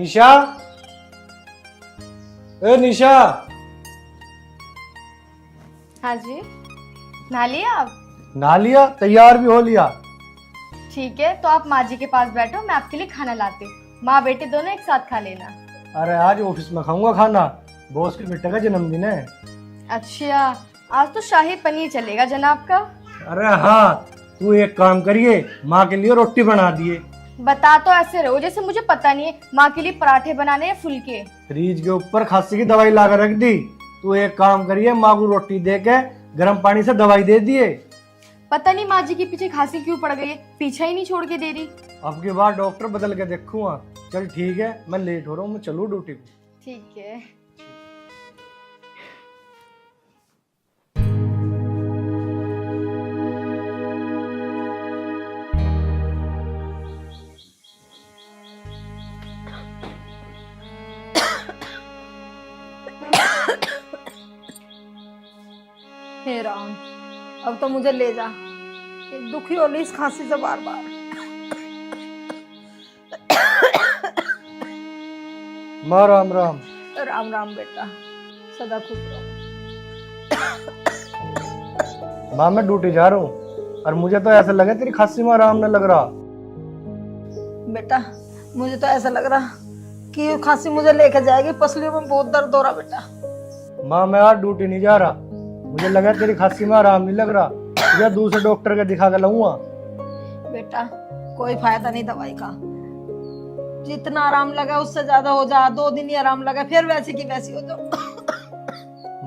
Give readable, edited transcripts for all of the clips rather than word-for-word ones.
निशा, ए निशा। हाँ जी, नहा लिया आप? नहा लिया, तैयार भी हो लिया। ठीक है, तो आप माँ जी के पास बैठो, मैं आपके लिए खाना लाती हूँ। माँ बेटे दोनों एक साथ खा लेना। अरे आज ऑफिस में खाऊंगा खाना, बॉस के बेटे का जन्मदिन है। अच्छा, आज तो शाही पनीर चलेगा जनाब का। अरे हाँ, तू एक काम करिए, माँ के लिए रोटी बना दिए। बता तो ऐसे रहो जैसे मुझे पता नहीं है माँ के लिए पराठे बनाने या फुलके। फ्रिज के ऊपर खांसी की दवाई ला कर रख दी। तू एक काम करिए, माँ को रोटी दे के गर्म पानी से दवाई दे दिए। पता नहीं माँ जी के पीछे खांसी क्यों पड़ गई है, पीछा ही नहीं छोड़ के दे रही। अब की बार डॉक्टर बदल के देखूंगा। चल ठीक है, मैं लेट हो रहा हूँ, मैं चलूँ ड्यूटी को। ठीक है। हे राम, अब तो मुझे ले जा, एक दुखी हो रही इस खांसी से बार बार। माँ राम राम। राम राम बेटा, सदा खुश रहो। माँ मैं ड्यूटी जा रहा हूँ और मुझे तो ऐसा लगा तेरी खांसी में आराम न लग रहा। बेटा मुझे तो ऐसा लग रहा कि ये खांसी मुझे लेके जाएगी, पसलियों में बहुत दर्द हो रहा बेटा। माँ मैं आज ड्यूटी नहीं जा रहा, मुझे लगा तेरी खांसी में आराम नहीं लग रहा, या दूसरे डॉक्टर के दिखा के लाऊंगा। बेटा कोई फायदा नहीं दवाई का, जितना आराम लगा उससे ज्यादा हो जा, 2 दिन ही आराम लगा फिर वैसी की वैसी हो जाओ।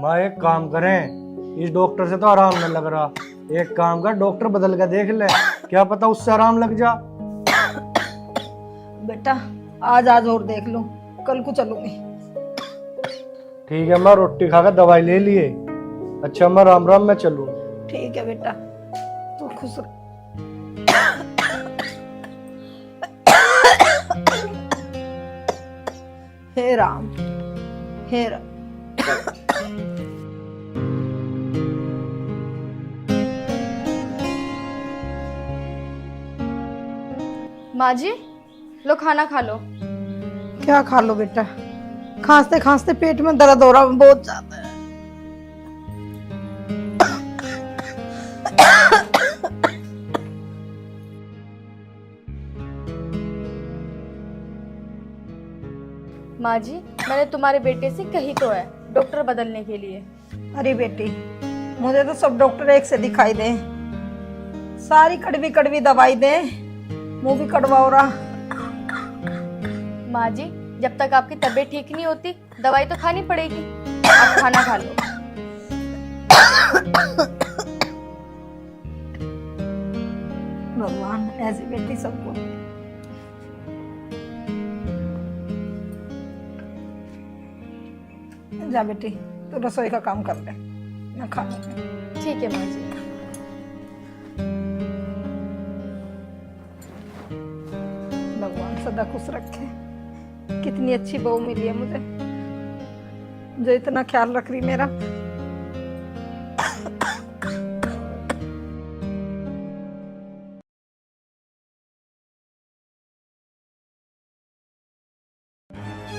माँ एक काम करें, इस डॉक्टर से तो आराम न लग रहा, एक काम कर डॉक्टर बदल के देख ले, क्या पता उससे आराम लग जा। बेटा आज और देख लो, कल को चलूंगी। ठीक है माँ, रोटी खाकर दवाई ले लिए। अच्छा माँ राम राम, मैं चलूँ। ठीक है बेटा, तू खुश रह। हे राम, हे राम। माँ जी लो खाना खा लो। क्या खा लो बेटा, खांसते खांसते पेट में दर्द हो रहा है बहुत ज्यादा है। माँ जी मैंने तुम्हारे बेटे से कही तो है डॉक्टर बदलने के लिए। अरे बेटी, मुझे तो सब डॉक्टर एक से दिखाई दे, सारी कड़वी कड़वी दवाई दे, मुंह भी कड़वा हो रहा। माँ जी जब तक आपकी तबीयत ठीक नहीं होती दवाई तो खानी पड़ेगी, आप खाना खा लो। भगवान ऐसी बेटी सबको। जा बेटी, तू रसोई का काम कर ले, मैं खा लूंगी। ठीक है माँ जी। भगवान सदा खुश रखे। कितनी अच्छी बहू मिली है मुझे, जो इतना ख्याल रख रही मेरा।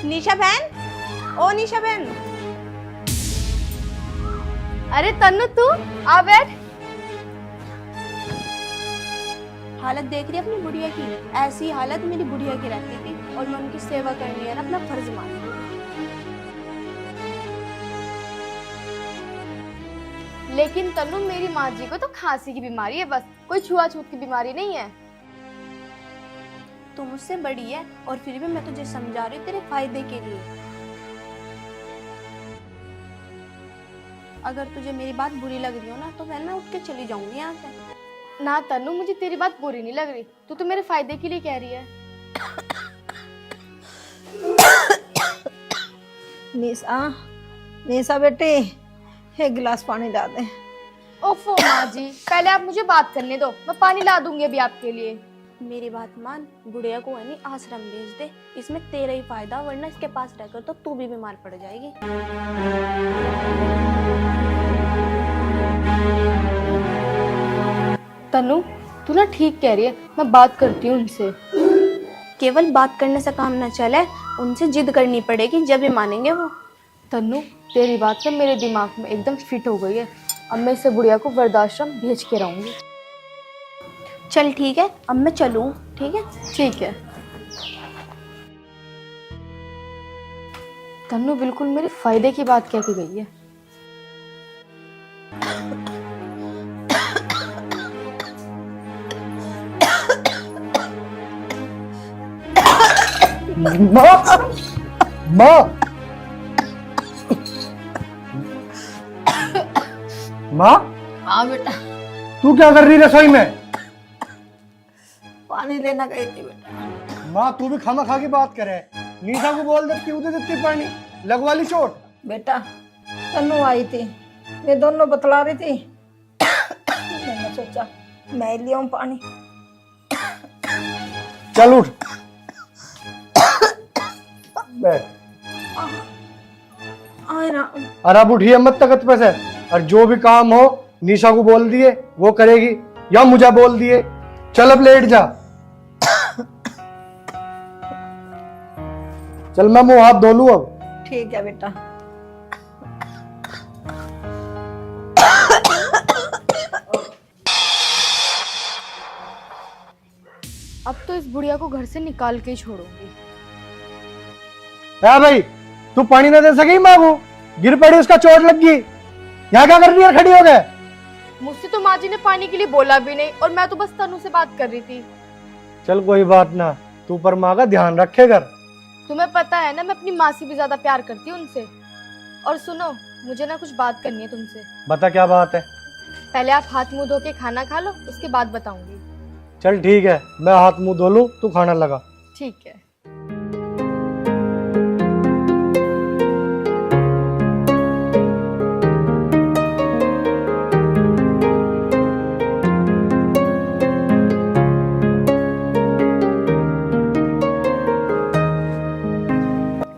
निशा बहन, ओ निशा बहन। अरे तन्नू तू आ बैठ। हालत देख रही है अपनी बुढ़िया की, ऐसी हालत मेरी बुढ़िया की रहती थी और मैं उनकी सेवा करनी है ना अपना फर्ज मानती हूँ। लेकिन तन्नू मेरी माँ जी को तो खांसी की बीमारी है, बस कोई छुआछूत की बीमारी नहीं है। तू मुझसे बड़ी है और फिर भी मैं तुझे समझा रही हूँ तेरे फायदे के लिए। अगर तुझे मेरी बात बुरी लग रही हो ना तो मैं ना उठ के चली जाऊंगी यहाँ से। ना तन्नू मुझे तेरी बात बुरी नहीं लग रही, तू तो मेरे फायदे के लिए कह रही है। निशा, निशा बेटी, एक गिलास पानी ला दे। ओफो माँ जी पहले आप मुझे बात करने दो, मैं पानी ला दूंगी अभी आपके लिए। मेरी बात मान, गुड़िया को है नहीं आश्रम भेज दे, इसमें तेरा ही फायदा, वरना इसके पास रहकर तो तू भी बीमार पड़ जाएगी। तन्नू तू ना ठीक कह रही है, मैं बात करती हूँ उनसे। केवल बात करने से काम न चले, उनसे जिद करनी पड़ेगी, जब ही मानेंगे वो। तन्नू, तेरी बात से मेरे दिमाग में एकदम फिट हो गई है। अब मैं इसे बुढ़िया को वृद्धाश्रम भेज के रहूंगी। चल ठीक है, अब मैं चलूँ? ठीक है। ठीक है। तन्नू बिल्कुल मेरे फायदे की बात कह के गई है। माँ, माँ, माँ, हाँ बेटा, तू क्या कर रही है रसोई में? पानी लेना गई थी बेटा। माँ, तू भी खामा खा की बात करे। निशा को बोल दे क्यों दे देती पानी, लगवा ली चोट। बेटा तन्नू आई थी, ये दोनों बतला रही थी, मैंने सोचा मैं ले आऊं पानी। चल उठ, बैठ। आए ना। और अब उठिए मत तकत पे से, और जो भी काम हो निशा को बोल दिए वो करेगी, या मुझे बोल दिए। चल अब लेट जा। चल मैं मुंह हाथ धो लूं अब। ठीक है बेटा। अब तो इस बुढ़िया को घर से निकाल के ही छोड़ूंगी। भाई, तू पानी ना दे सकी माँ को? गिर पड़ी, उसका चोट लग गई। यहाँ क्या कर रही है, खड़ी हो गए? मुझसे तो माँ जी ने पानी के लिए बोला भी नहीं, और मैं तो बस तनु से बात कर रही थी। चल कोई बात ना, तू पर माँ का ध्यान रखे कर। तुम्हें पता है ना, मैं अपनी माँ से भी ज्यादा प्यार करती हूँ उनसे। और सुनो, मुझे ना कुछ बात करनी है तुमसे। बता क्या बात है। पहले आप हाथ मुंह धो के खाना खा लो, उसके बाद बताऊंगी। चल ठीक है, मैं हाथ मुंह धो लूं, तू खाना लगा। ठीक है।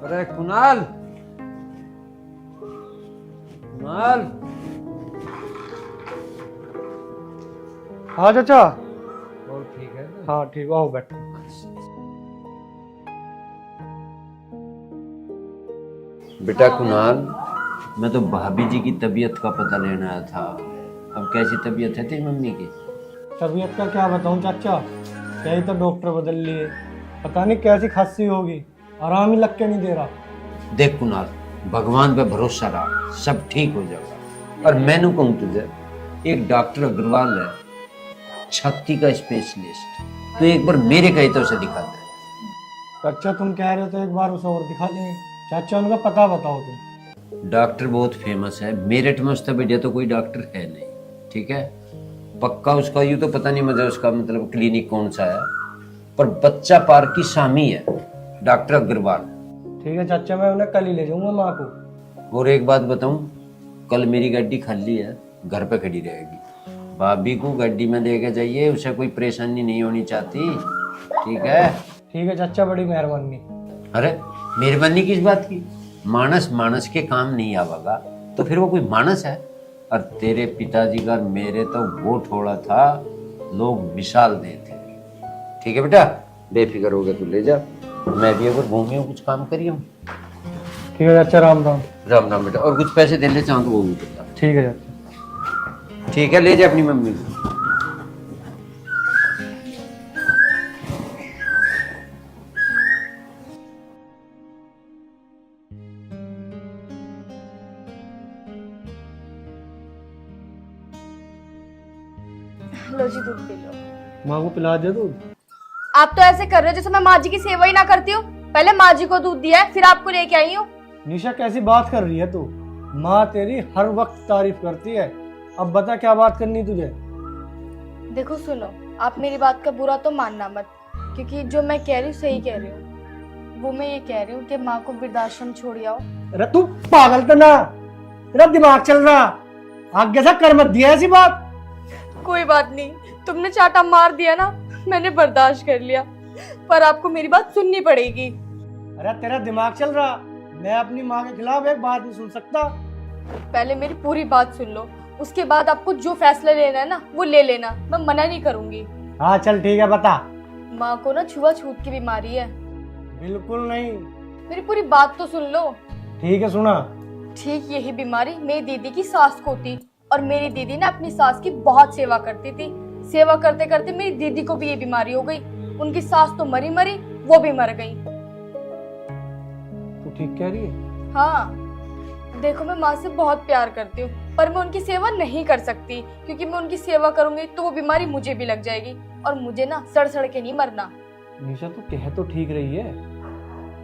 अरे कुणाल, कुणाल। हाँ चाचा। और ठीक है ना? हाँ ठीक, आओ बैठ। बेटा कुणाल, मैं तो भाभी जी की तबीयत का पता लेने आया था। अब कैसी तबीयत है तेरी मम्मी की? तबीयत का क्या बताऊं चाचा, यही तो डॉक्टर बदल लिए, पता नहीं कैसी खांसी होगी, आराम ही लग के नहीं दे रहा। देख कुणाल, भगवान पे भरोसा रहा, सब ठीक हो जाएगा। और मैंने कहूँ तुझे, एक डॉक्टर अग्रवाल है, छाती का स्पेशलिस्ट, तो एक बार मेरे कहते से दिखा दे। चाचा तुम कह रहे हो तो एक बार उसे और दिखा लेंगे। चाचा उनका पता बताओ तुम। डॉक्टर बहुत फेमस है, मेरठ में उससे बढ़िया तो कोई डॉक्टर है नहीं। ठीक है, पक्का उसका यूँ तो पता नहीं मुझे उसका मतलब क्लिनिक कौन सा है, पर बच्चा पार्क की सामी है डॉक्टर अग्रवाल। ठीक है चाचा, मैं उन्हें कल ही ले जाऊंगा माँ को। और एक बात बताऊं, कल मेरी गाड़ी खाली है, घर पे खड़ी रहेगी। भाभी को गाड़ी में लेके जाइए, उसे कोई परेशानी नहीं होनी चाहती। ठीक है? ठीक है चाचा, बड़ी मेहरबानी। अरे मेहरबानी किस बात की? मानस मानस के काम नहीं आवेगा तो फिर वो कोई मानस है? और तेरे पिताजी का मेरे तो वो थोड़ा था, लोग मिसाल देते। ठीक है बेटा, बेफिक्र हो गया, तू ले जा। मैं भी अगर घूमी हूँ, कुछ काम करी हूँ। ठीक है चाचा, राम राम। राम राम बेटा, और कुछ पैसे देने चाहो तो वो भी बता। ठीक है चाचा। ठीक है, ले जा अपनी मम्मी को। लो जी, दूध पी लो। माँ को पिला दे दूध। आप तो ऐसे कर रहे हो जैसे मैं माँ जी की सेवा ही ना करती हूँ। पहले माँ जी को दूध दिया है, फिर आपको लेके आई हूँ। निशा कैसी बात कर रही है तू? माँ तेरी हर वक्त तारीफ करती है। अब बता क्या बात करनी तुझे? देखो सुनो, आप मेरी बात का बुरा तो मानना मत, क्योंकि जो मैं कह रही हूँ सही कह रही हूँ। वो मैं ये कह रही हूँ कि माँ को वृद्धाश्रम छोड़ आओ। अरे तू पागल तो ना, तेरा दिमाग चल रहा? आगे से कर मत दिया ऐसी बात। कोई बात नहीं, तुमने चाटा मार दिया ना, मैंने बर्दाश्त कर लिया, पर आपको मेरी बात सुननी पड़ेगी। अरे तेरा दिमाग चल रहा, मैं अपनी माँ के खिलाफ एक बात नहीं सुन सकता। पहले मेरी पूरी बात सुन लो, उसके बाद आपको जो फैसला लेना है ना वो ले लेना, मैं मना नहीं करूंगी। हाँ चल ठीक है, बता। माँ को ना छुआछूत की बीमारी है। बिल्कुल नहीं, मेरी पूरी बात तो सुन लो। ठीक है सुना। ठीक यही बीमारी मेरी दीदी की सास को थी और मेरी दीदी ना अपनी सास की बहुत सेवा करती थी। सेवा करते करते मेरी दीदी को भी ये बीमारी हो गई। उनकी सास तो मरी मरी, वो भी मर गई। तू ठीक कह रही है? हाँ देखो, मैं माँ से बहुत प्यार करती हूँ, पर मैं उनकी सेवा नहीं कर सकती, क्योंकि मैं उनकी सेवा करूंगी तो वो बीमारी मुझे भी लग जाएगी और मुझे ना सड़ सड़ के नहीं मरना। निशा तो कह तो ठीक रही है,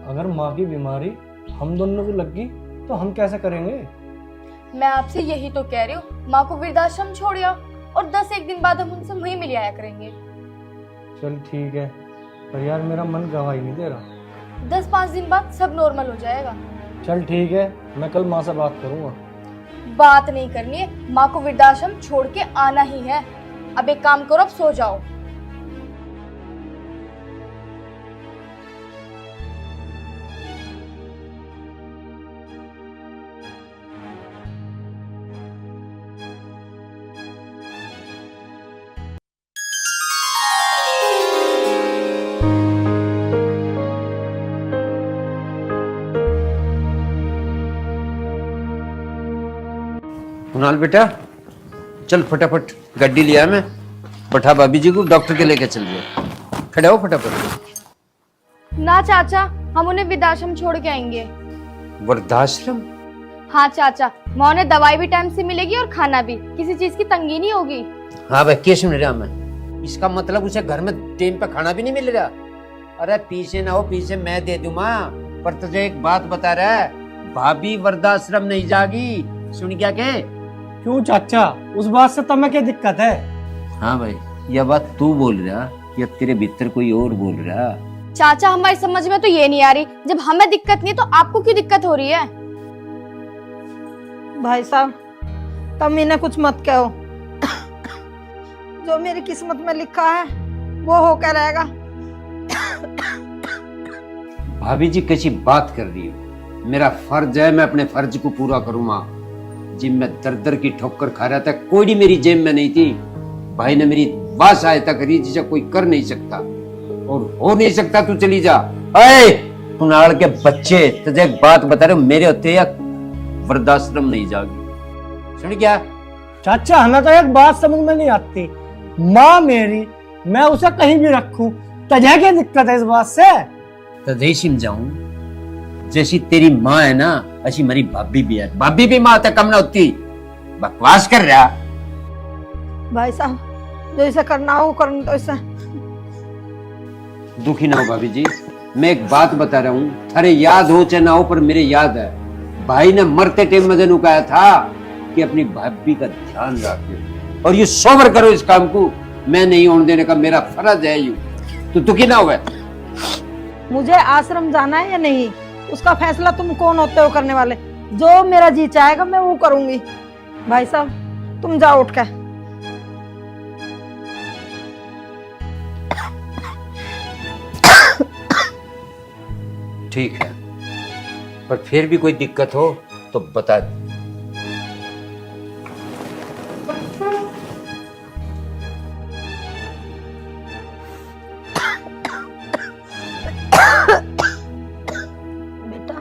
अगर माँ की बीमारी हम दोनों को लग गई तो हम कैसे करेंगे? मैं आपसे यही तो कह रही हूँ, माँ को वृद्धाश्रम छोड़ आओ और 10 दिन बाद हम उनसे वहीं मिल आया करेंगे। चल ठीक है, पर यार मेरा मन गवाही नहीं दे रहा। 10-5 दिन बाद सब नॉर्मल हो जाएगा। चल ठीक है, मैं कल माँ से बात करूंगा। बात नहीं करनी है, माँ को वृद्धाश्रम छोड़ के आना ही है। अब एक काम करो, अब सो जाओ। कुणाल बेटा, चल फटाफट गड्डी लिया मैं, बैठा भाभी जी को डॉक्टर के लेके चल गया। खड़े हो फटाफट। ना चाचा, हम उन्हें वृद्धाश्रम छोड़ के आएंगे। वृद्धाश्रम? हाँ चाचा, माँ उन्हें दवाई भी टाइम से मिलेगी और खाना भी, किसी चीज की तंगी नहीं होगी। हाँ भाई, क्या सुन रहा मैं? इसका मतलब उसे घर में टाइम पे खाना भी नहीं मिल रहा? अरे पीछे ना हो, पीछे मैं दे दूं माँ, पर तुझे एक बात बता रहा है, भाभी वृद्धाश्रम नहीं जागी। सुन क्या के? क्यों चाचा, उस बात से तुम्हें क्या दिक्कत है? हाँ भाई, यह बात तू बोल रहा या तेरे भीतर कोई और बोल रहा? चाचा हमारी समझ में तो ये नहीं आ रही, जब हमें दिक्कत नहीं तो आपको क्यों दिक्कत हो रही है? भाई साहब, तुम इन्हें कुछ मत कहो। जो मेरी किस्मत में लिखा है वो होकर रहेगा। भाभी जी कैसी बात कर रही हो? मेरा फर्ज है, मैं अपने फर्ज को पूरा करूँ माँ। जिम में दर दर की ठोकर खा रहा था, कोई मेरी जेब में नहीं थी। भाई ने मेरी बात सहायता करी जिसे कोई कर नहीं सकता और हो नहीं सकता। तू चली जा। अरे कुणाल के बच्चे, तुझे एक बात बता रहे हो, मेरे होते या वृद्धाश्रम नहीं जागी। सुन क्या? चाचा हमें तो एक बात समझ में नहीं आती, माँ मेरी, मैं उसे कहीं भी रखूं, तुझे क्या दिक्कत है इस बात से? तुझे समझाऊं, जैसी तेरी माँ है ना, ऐसी मेरी भाभी भी है। भाभी भी माँ तक कम ना होती। बकवास कर रहा। भाई साहब, जो इसे करना हो करना, तो इसे दुखी ना हो भाभी जी, मैं एक बात बता रहा हूँ, अरे याद हो चाहे ना हो, पर मेरे याद है। भाई ने मरते टाइम मुझे कहा था कि अपनी भाभी का ध्यान रखो और ये सोबर करो इस काम को। मैं नहीं होने देने का मेरा फर्ज है। यू तो दुखी ना हुआ। मुझे आश्रम जाना है या नहीं, उसका फैसला तुम कौन होते हो करने वाले? जो मेरा जी चाहेगा मैं वो करूंगी। भाई साहब तुम जाओ उठ कर। ठीक है, पर फिर भी कोई दिक्कत हो तो बता दे। बेटा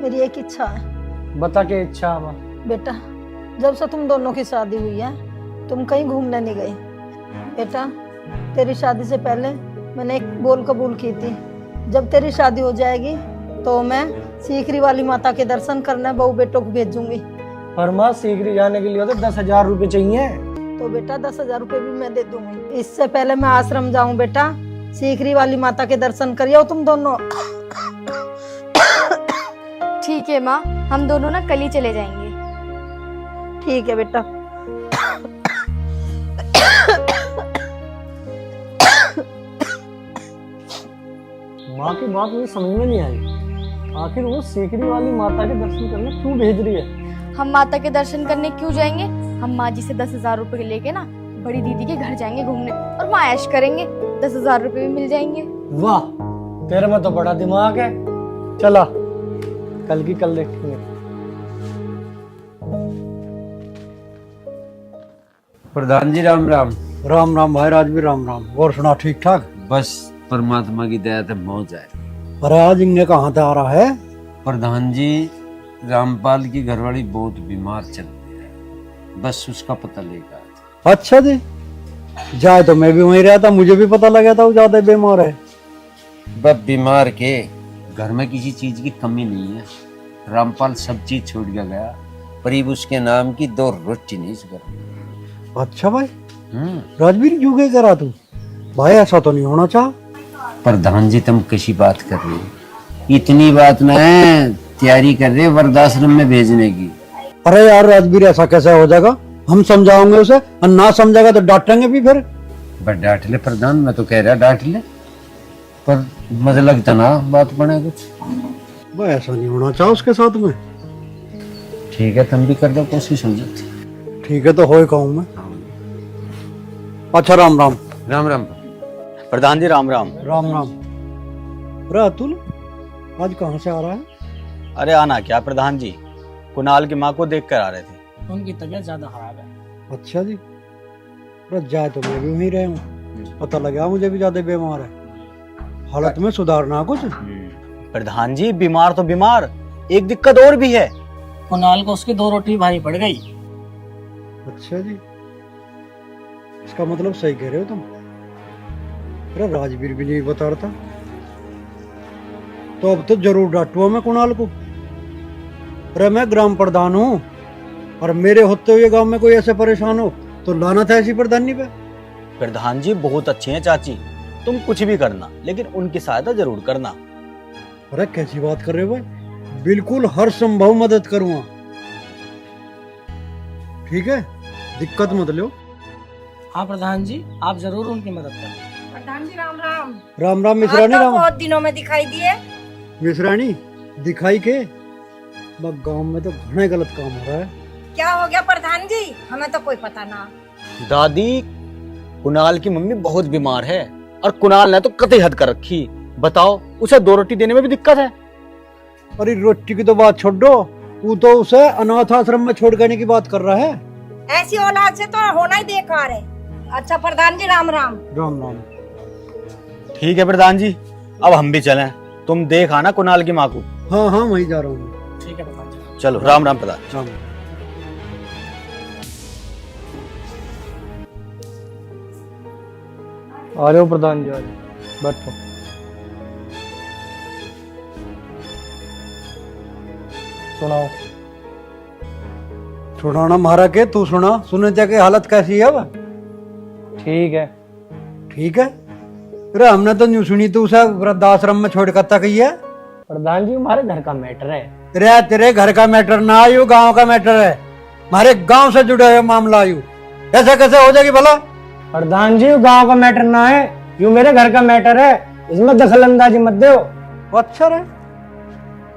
मेरी एक इच्छा है। बता के इच्छा माँ। बेटा जब से तुम दोनों की शादी हुई है, तुम कहीं घूमने नहीं गई। बेटा तेरी शादी से पहले मैंने एक बोल कबूल की थी, जब तेरी शादी हो जाएगी तो मैं सीकरी वाली माता के दर्शन करने बहू बेटों को भेजूंगी। पर माँ सीकरी जाने के लिए तो 10,000 रुपए चाहिए। तो बेटा 10,000 रुपए भी मैं दे दूंगी। इससे पहले मैं आश्रम जाऊं बेटा, सीकरी वाली माता के दर्शन करियो तुम दोनों। ठीक है माँ, हम दोनों ना कल ही चले जाएंगे। ठीक है बेटा। माँ की बात मुझे समझ में नहीं आई, आखिर वो सीकरी वाली माता के दर्शन करने क्यों भेज रही है? हम माता के दर्शन करने क्यों जाएंगे? हम माँ जी से 10,000 रुपए लेके ना बड़ी दीदी के घर जाएंगे घूमने और वहाँ ऐश करेंगे। 10,000 रुपए भी मिल जाएंगे। वाह, तेरे में तो बड़ा दिमाग है। चला, कल की कल देखेंगे। प्रधान जी राम राम। राम राम भाई, राज भी राम राम। और सुना, ठीक ठाक? बस परमात्मा की दया से मौज है। अरे आज इनने कहाँ से आ रहा है? प्रधान जी, रामपाल की घरवाली बहुत बीमार चल रही है, बस उसका पता लेकर आए थे। अच्छा जी, जाए तो मैं भी वहीं रहा था, मुझे भी पता लगा था वो ज्यादा बीमार है। बस बीमार के घर में किसी चीज की कमी नहीं है। रामपाल सब चीज छोड़ के गया, करीब उसके नाम की 2 रोटी नहीं इस घर में। अच्छा भाई, राजवीर जुगे करा तू भाई, ऐसा तो नहीं होना चाह। प्रधान जी, तुम कैसी बात कर रहे हो? इतनी बात न है, तैयारी कर रहे वृद्धाश्रम में भेजने की। अरे यार राजवीर, ऐसा कैसे हो जाएगा? हम समझाओगे उसे, और ना समझेगा तो डांटेंगे भी फिर। बट डांट ले प्रधान, मैं तो कह रहा डांट ले, पर मुझे लगता ना बात बने कुछ। भाई ऐसा नहीं होना चाह उसके साथ में। ठीक है, तुम भी कर दो कोशिश, हो जाती। ठीक है, तो हो ही कहूँ मैं। अच्छा, राम राम। राम राम। प्रधान जी राम राम। राम राम। अरे अतुल, आज कहाँ से आ रहा है? अरे आना क्या प्रधान जी, कुणाल की माँ को देख कर आ रहे थे। उनकी तबीयत ज्यादा खराब है। अच्छा जी, अरे जाए तो मैं भी वहीं रहा हूँ, पता लगा मुझे भी ज्यादा बीमार है, हालत में सुधारना कुछ। प्रधान जी बीमार तो बीमार, एक दिक्कत और भी है। कुणाल को उसकी 2 रोटी भारी पड़ गई। अच्छा जी, इसका मतलब सही कह रहे हो तुम। अरे राजवीर भी नहीं बता रहा था, तो अब तो जरूर डांटूंगा मैं कुणाल को। अरे मैं ग्राम प्रधान हूँ, और मेरे होते हुए गांव में कोई ऐसे परेशान हो तो लाना था ऐसी प्रधानी पे। प्रधान जी बहुत अच्छी हैं चाची, तुम कुछ भी करना लेकिन उनकी सहायता जरूर करना। अरे कैसी बात कर रहे हो भाई, बिल्कुल हर संभव मदद करूंगा। ठीक है, दिक्कत मत लो। हाँ प्रधान जी, आप जरूर उनकी मदद करें। प्रधान जी राम राम। राम राम मिश्रानी। आप तो राम बहुत दिनों में दिखाई दिए। मिश्रानी दिखाई के गांव में तो घना गलत काम हो रहा है। क्या हो गया प्रधान जी, हमें तो कोई पता ना। दादी, कुणाल की मम्मी बहुत बीमार है और कुणाल ने तो कतई हद कर रखी। बताओ, उसे 2 रोटी देने में भी दिक्कत है। अरे रोटी की तो बात छोड़ दो, वो तो उसे अनाथ आश्रम में छोड़ करने की बात कर रहा है। ऐसी औलाद से तो होना ही बेकार है। अच्छा प्रधान जी राम राम। राम राम। ठीक है प्रधान जी, अब हम भी चलें, तुम देख आना कुणाल की माँ को। हाँ हाँ, वहीं जा रहा हूँ। ठीक है प्रधान जी। चलो, राम राम प्रधान। राम। आ जाओ प्रधान जी, आ जाओ, बैठो। सुनाओ। छुड़ाना मारा के तू सुना, सुने जाके हालत कैसी है अब? ठीक है। ठीक है। अरे हमने तो न्यू सुनी तू उसे वृद्धाश्रम में छोड़ कर तक ही है। प्रधान जी, हमारे घर का मैटर है। रे तेरे घर का मैटर ना आयु, गांव का मैटर है, हमारे गांव से जुड़ा हुआ मामला आयु। ऐसा कैसे हो जाएगी भला? प्रधान जी, गांव का मैटर ना है, यू मेरे घर का मैटर है, इसमें दखल अंदाजी मत दो। अच्छा रे,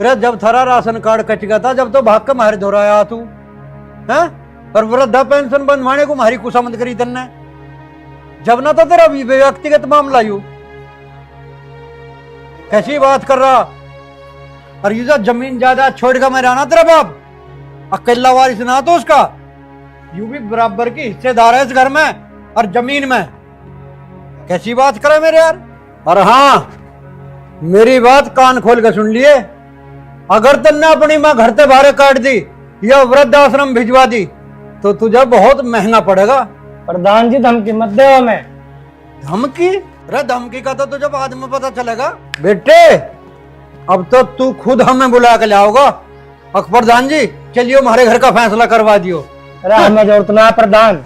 अरे जब थारा राशन कार्ड कट गया था, जब तो भाग के मारे धोराया तू है, और वृद्धा पेंशन बंधवाने को मारी कुसामत करी तन्ने, जब ना तो तेरा व्यक्तिगत मामला यू। कैसी बात कर रहा? और ये जो जमीन जायदाद छोड़ कर मैं रहना, तेरा बाप अकेला वारिस ना तो उसका, यू भी बराबर की हिस्सेदार है इस घर में और जमीन में। कैसी बात करे मेरे यार? और हाँ, मेरी बात कान खोल के सुन लिए, अगर तुमने अपनी माँ घर से बाहर काट दी या वृद्धाश्रम भिजवा दी तो तुझे बहुत महंगा पड़ेगा। प्रधान जी, धमकी मत दो हमें। धमकी? अरे धमकी का तो तुझे बाद में पता चलेगा बेटे, अब तो तू खुद हमें बुला के लाओगा। प्रधान जी चलिए, हमारे घर का फैसला करवा दियो। अरे हमें जरूरत ना प्रधान।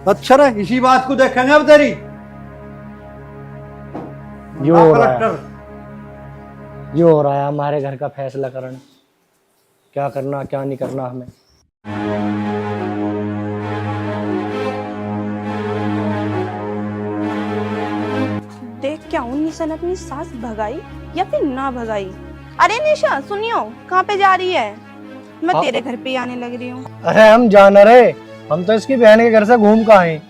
अच्छा रे, इसी बात को देखेंगे अब तेरी। यो हो रहा है, कलेक्टर, यो हो रहा है हमारे घर का फैसला करना, क्या करना क्या नहीं करना हमें। देख क्या हूँ, निशा ने अपनी सास भगाई या फिर ना भगाई। अरे निशा सुनियो, कहाँ पे जा रही है? मैं तेरे घर पे ही आने लग रही हूँ। अरे हम जाना रहे, हम तो इसकी बहन के घर से घूम कर आए।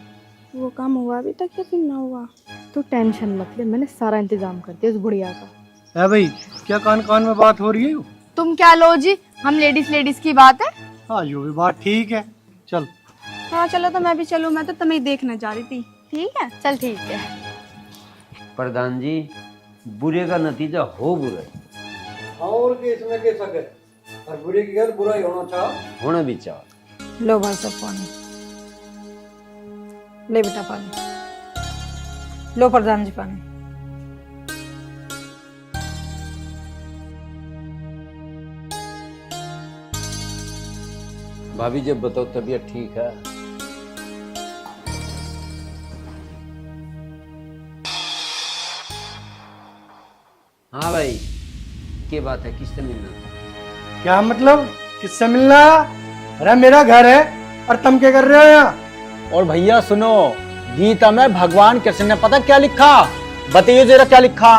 वो काम हुआ अभी तक या फिर ना हुआ? तो टेंशन मत ले, मैंने सारा इंतजाम कर दिया उस बुढ़िया का। है भाई, क्या कान कान में बात हो रही है? तुम क्या लो जी, हम लेडीज की बात है। हाँ, यो भी बात ठीक है, चल। हाँ चलो, तो मैं भी चलूँ, मैं तो तुम्हें देखना चाह रही थी। ठीक है चल ठीक है। प्रधान जी, बुरे का नतीजा हो बुरा ही, और के इसमें के सके और बुरे की घर बुरा ही होना चाह। होना भी चाह। लो भाई सब पानी, ले बेटा पानी, लो प्रधान जी पानी। भाभी जब बताओ तबीयत ठीक है? हाँ भाई, क्या बात है, किससे मिलना? क्या मतलब किससे मिलना? अरे मेरा घर है और तुम क्या कर रहे हो यहाँ? और भैया सुनो, गीता में भगवान कृष्ण ने पता क्या लिखा? बताइए जरा क्या लिखा?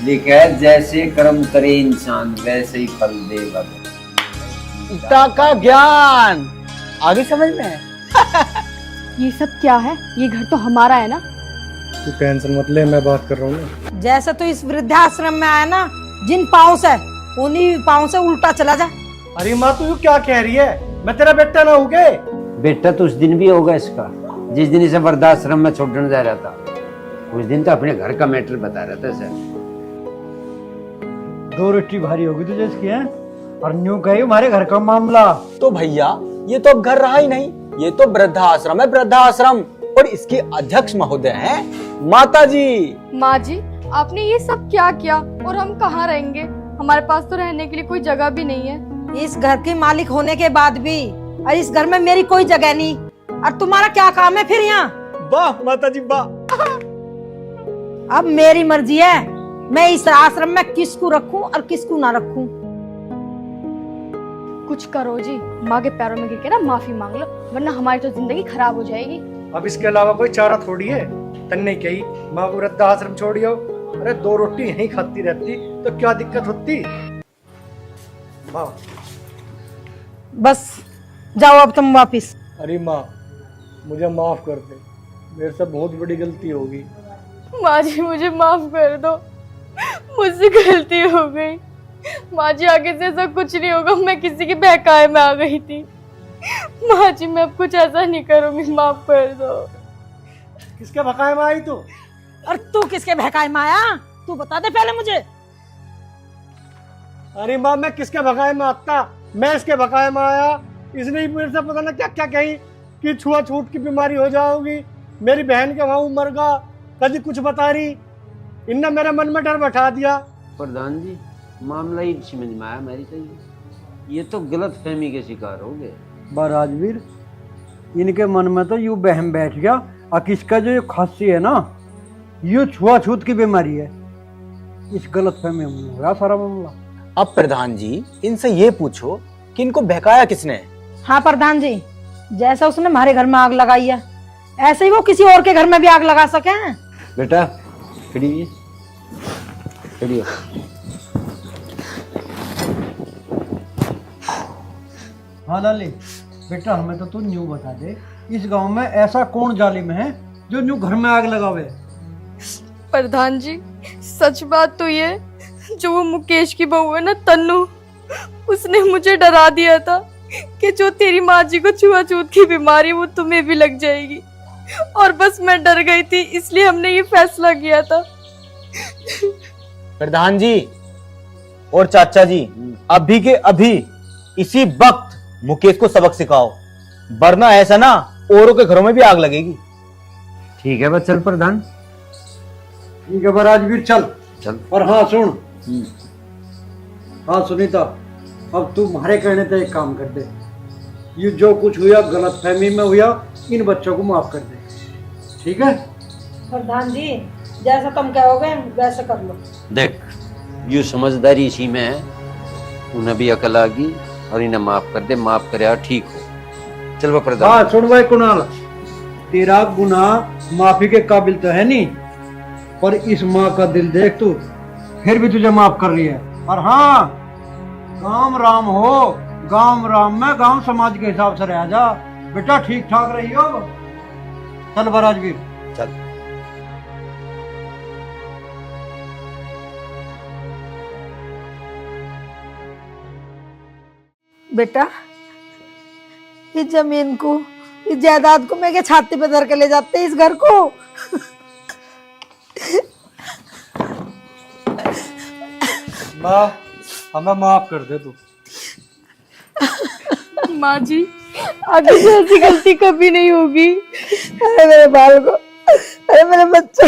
लिखा है जैसे कर्म करे इंसान वैसे ही फल देगा। गीता का ज्ञान आगे समझ में है। ये सब क्या है? ये घर तो हमारा है ना। तू टेंशन मत ले, मैं बात कर रहा हूँ। जैसे तो इस वृद्धाश्रम में आया ना, जिन पाँव से उन्हीं पाँव से उल्टा चला जा। अरे माँ तू क्या कह रही है? मैं तेरा बेटा ना हूँ के? बेटा तो उस दिन भी होगा इसका, जिस दिन इसे वृद्धाश्रम में छोड़ने जा रहा था। उस दिन तो अपने घर का मैटर बता रहा था सर। 2 रोटी भारी होगी तुझे इसकी है, और न्यू कही हमारे घर का मामला। तो भैया ये तो अब घर रहा ही नहीं, ये तो वृद्धाश्रम है, वृद्धाश्रम। और इसके अध्यक्ष महोदय हैं माता जी। माँ जी, आपने ये सब क्या किया? और हम कहाँ रहेंगे? हमारे पास तो रहने के लिए कोई जगह भी नहीं है। इस घर के मालिक होने के बाद भी, और इस घर में मेरी कोई जगह नहीं, और तुम्हारा क्या काम है फिर यहाँ? वाह माता जी वाह। अब मेरी मर्जी है, मैं इस आश्रम में किसको रखूं और किसको ना रखूं। कुछ करो जी, माँ के पैरों में गिर के ना माफी मांग लो, वरना हमारी तो जिंदगी खराब हो जाएगी। अब इसके अलावा कोई चारा थोड़ी है। तन्ने कही माँ को वृद्धाश्रम छोड़ियो। अरे 2 रोटी यहीं खाती रहती तो क्या दिक्कत होती? माँ, बस जाओ अब तुम वापिस। अरे माँ मुझे माफ कर दे, मेरे से बहुत बड़ी गलती होगी। माँ जी मुझे माफ कर दो, मुझसे गलती हो गई। माँ जी आगे से ऐसा कुछ नहीं होगा, मैं किसी की बहकाए में आ गई थी। माँ जी मैं अब कुछ ऐसा नहीं करूंगी, माफ कर दो। किसके भकाए में आई तू? और तू किसके बहकाए में आया? तू बता दे पहले मुझे। अरे माँ मैं किसके भकाए में आता? मैं इसके भकाए में आया। इसने ही मेरे से पता ना क्या क्या कही कि छुआछूत की बीमारी हो जाओगी, मेरी बहन के वहां मरगा, कभी कुछ बता रही। इनने मेरे मन में डर बैठा दिया। प्रधान जी, मामला ही समझ में आया मेरी तो, ये तो गलत फहमी के शिकार हो गए। राजवीर, इनके मन में तो यूं बहम बैठ गया, और किसका जो ये खांसी है ना, ये छुआछूत की बीमारी है। इस गलत फहमी में हो गया सारा मामला। अब प्रधान जी इनसे ये पूछो कि इनको बहकाया किसने? हाँ प्रधान जी, जैसा उसने हमारे घर में आग लगाई है, ऐसे ही वो किसी और के घर में भी आग लगा सके। बेटा खड़ी हो। हाँ लाली बेटा, हमें तो तू न्यू बता दे, इस गांव में ऐसा कौन जालिम है जो न्यू घर में आग लगावे? प्रधान जी सच बात तो ये, जो वो मुकेश की बहू है ना तन्नू, उसने मुझे डरा दिया था कि जो तेरी माँ जी को छुआछूत की बीमारी वो तुम्हें भी लग जाएगी। और बस मैं डर गई थी, इसलिए हमने ये फैसला किया था। प्रधान जी और चाचा जी, अभी के अभी इसी वक्त मुकेश को सबक सिखाओ, वरना ऐसा ना औरों के घरों में भी आग लगेगी। ठीक है बस, चल प्रधान। ठीक है राजवीर, चल चल। और हाँ सुन, हाँ सुनीता, अब तू हमारे कहने पे एक काम कर दे, ये जो कुछ हुआ गलत फहमी में हुआ, इन बच्चों को माफ कर दे, ठीक है? प्रधान जी जैसा तुम कहोगे वैसे कर लो। देख, यू समझदारी इसी में है, उन्हें भी अकल आ गई और इन्हें माफ कर दे, माफ करे ठीक हो। चल वो प्रधान। हाँ सुन भाई कुणाल, तेरा गुनाह माफी के काबिल तो है नहीं, पर इस माँ का दिल देख तू, फिर भी तुझे माफ कर रही है। और हाँ, गांव राम हो, गांव राम में गांव समाज के हिसाब से रह जा बेटा, ठीक ठाक रही हो। चल राजवीर चल। बेटा इस जमीन को, इस जायदाद को मैं क्या छाती पे धर के ले जाते इस घर को? माँ हमें माफ कर दे तू। माँ जी आगे से ऐसी गलती कभी नहीं होगी। अरे मेरे बाल को, अरे मेरे बच्चे।